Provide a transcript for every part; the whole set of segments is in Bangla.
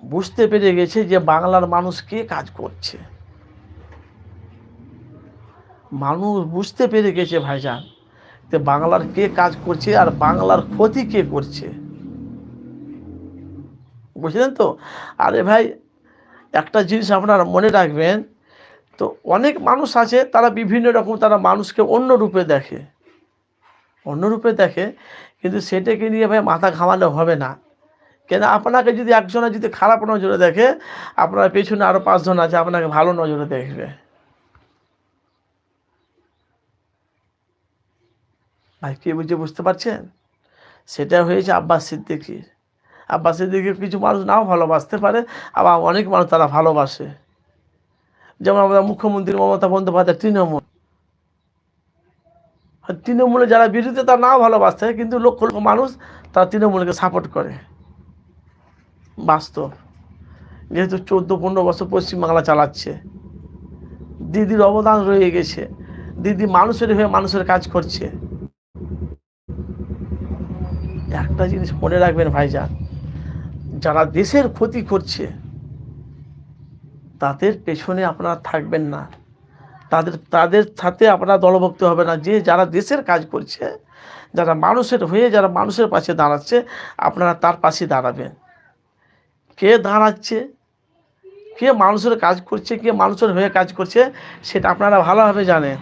বুঝতে পেরে গেছে যে বাংলার মানুষ কে কাজ করছে। মানুষ বুঝতে পেরে গেছে ভাইজান যে বাংলার কে কাজ করছে আর বাংলার ক্ষতি কে করছে, বুঝলেন তো? আরে ভাই, একটা জিনিস আপনারা মনে রাখবেন, তো অনেক মানুষ আছে তারা বিভিন্ন রকম তারা মানুষকে অন্য রূপে দেখে, অন্য রূপে দেখে, কিন্তু সেটাকে নিয়ে ভাই মাথা ঘামালে হবে না। কেন আপনাকে যদি একজনে যদি খারাপ নজরে দেখে, আপনার পেছনে আরও 5 জন আছে আপনাকে ভালো নজরে দেখবে। ভাই কে বুঝতে পারছেন? সেটা হয়েছে আব্বাস সিদ্দিকীর। আব্বাস সিদ্দিকীর কিছু মানুষ নাও ভালোবাসতে পারে, আবার অনেক মানুষ তারা ভালোবাসে। যেমন আমাদের মুখ্যমন্ত্রী মমতা বন্দ্যোপাধ্যায় তৃণমূল, তৃণমূলে যারা বিরোধী তারা নাও ভালোবাসে, কিন্তু লক্ষ লক্ষ মানুষ তারা তৃণমূলকে সাপোর্ট করে। বাস্তব, যেহেতু 14-15 বছর পশ্চিমবাংলা চালাচ্ছে, দিদির অবদান রয়ে গেছে, দিদি মানুষের হয়ে মানুষের কাজ করছে। একটা জিনিস মনে রাখবেন ভাইজান, যারা দেশের ক্ষতি করছে তাদের পেছনে আপনারা থাকবেন না, তাদের সাথে আপনারা দলভুক্ত হবে না। যে যারা দেশের কাজ করছে, যারা মানুষের হয়ে যারা মানুষের পাশে দাঁড়াচ্ছে, আপনারা তার পাশে দাঁড়াবেন। কে দাঁড়াচ্ছে, কে মানুষের কাজ করছে, কে মানুষের হয়ে কাজ করছে, সেটা আপনারা ভালোভাবে জানেন,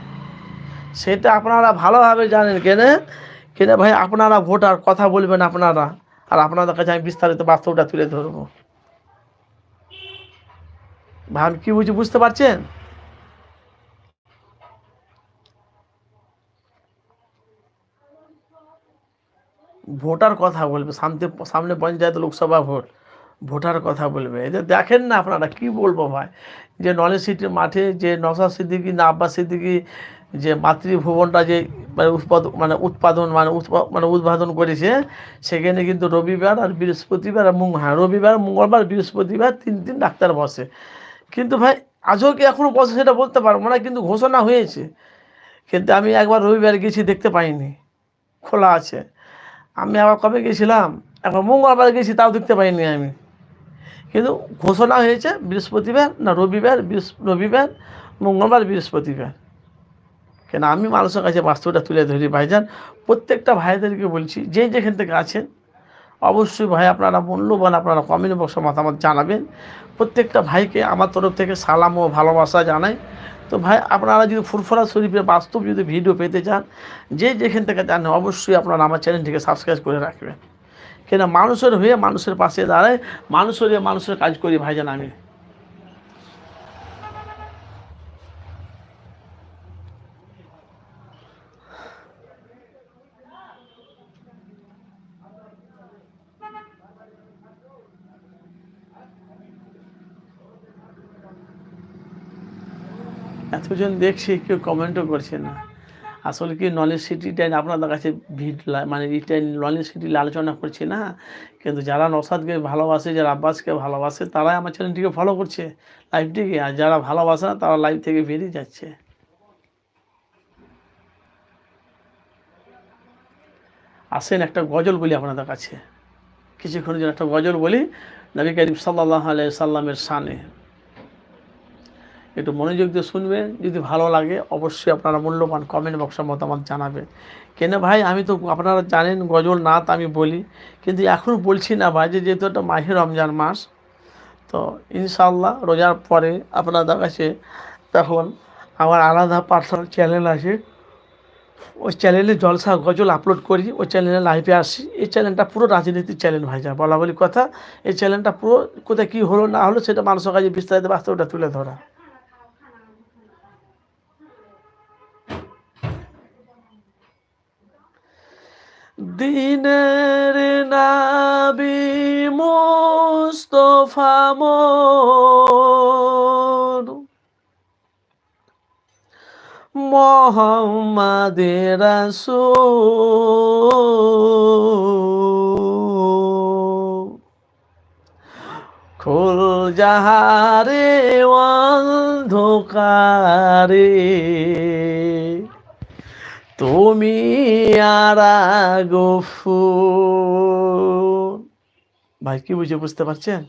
সেটা আপনারা ভালোভাবে জানেন। কেন ভাই, আপনারা ভোটার, কথা বলবেন আপনারা, আর আপনাদের কাছে আমি বিস্তারিত বাস্তবটা তুলে ধরবো। ভাই কি বুঝতে পারছেন? ভোটার কথা বলবে, সামনে পঞ্চায়েত লোকসভা ভোট, ভোটার কথা বলবে। এই যে দেখেন না আপনারা, কি বলবো ভাই, যে নলেজ সিটির মাঠে যে নওশাদ সিদ্দিকী না আব্বাস সিদ্দিকী যে মাতৃভুবনটা যে উদ্বোধন করেছে, সেখানে কিন্তু রবিবার আর বৃহস্পতিবার আর রবিবার মঙ্গলবার বৃহস্পতিবার 3 দিন ডাক্তার বসে। কিন্তু ভাই আজও কি এখনও বসে সেটা বলতে পারবো না, কিন্তু ঘোষণা হয়েছে। কিন্তু আমি একবার রবিবার গেছি, দেখতে পাইনি, খোলা আছে। আমি আবার কবে গেছিলাম, একবার মঙ্গলবার গেছি, তাও দেখতে পাইনি আমি। কিন্তু ঘোষণা হয়েছে বৃহস্পতিবার না রবিবার মঙ্গলবার বৃহস্পতিবার। কেন আমি মানুষের কাছে বাস্তবটা তুলে ধরি ভাইজান। প্রত্যেকটা ভাইদেরকে বলছি, যে যেখান থেকে আছেন, অবশ্যই ভাই আপনারা মূল্যবান আপনারা কমেন্ট বক্সে মতামত জানাবেন। প্রত্যেকটা ভাইকে আমার তরফ থেকে সালাম ও ভালোবাসা জানাই। তো ভাই আপনারা যদি ফুরফুরা শরীফের বাস্তব যদি ভিডিও পেতে চান, যে যেখান থেকে জানেন, অবশ্যই আপনারা আমার চ্যানেলটিকে সাবস্ক্রাইব করে রাখবেন। কেন মানুষের হয়ে মানুষের পাশে দাঁড়ায়, মানুষের হয়ে মানুষের কাজ করি ভাইজান আমি। এতজন দেখছি, কেউ কমেন্টও করছে না। আসলে কি নলেজ সিটিটা আপনাদের কাছে এটা নলেজ সিটি আলোচনা করছি না, কিন্তু যারা নওশাদকে ভালোবাসে, যারা আব্বাসকে ভালোবাসে, তারাই আমার চ্যানেলটিকে ফলো করছে, লাইভটিকে। আর যারা ভালোবাসে না, তারা লাইভ থেকে বেরিয়ে যাচ্ছে। আসেন একটা গজল বলি আপনাদের কাছে, কিছুক্ষণের জন্য একটা গজল বলি নবী করিম সাল্লাল্লাহু আলাইহি সাল্লামের শানে। একটু মনোযোগ দিয়ে শুনবেন, যদি ভালো লাগে অবশ্যই আপনারা মূল্যবান কমেন্ট বক্সে মতামত জানাবেন। কেন ভাই, আমি তো আপনারা জানেন গজল নাত আমি বলি, কিন্তু এখন বলছি না ভাই, যেহেতু একটা মাহে রমজান মাস, তো ইনশাআল্লাহ রোজার পরে আপনাদের কাছে তখন আমার আলাদা পার্সোনাল চ্যানেল আছে, ওই চ্যানেলে জলসা গজল আপলোড করি, ওই চ্যানেলে লাইভে আসি। এই চ্যানেলটা পুরো রাজনীতির চ্যানেল ভাইজান, বলা বলি কথা। এই চ্যানেলটা পুরো কোথায় কী হলো না হলো সেটা মানুষের কাছে বিস্তারিত বাস্তবটা তুলে ধরা। দিনের নাবি মুস্তফা মোর, মোহাম্মদের রাসূল, খুল জাহারে অন্ধকারে তুমি আরা গফুর। ভাই কি বুঝতে পারছেন?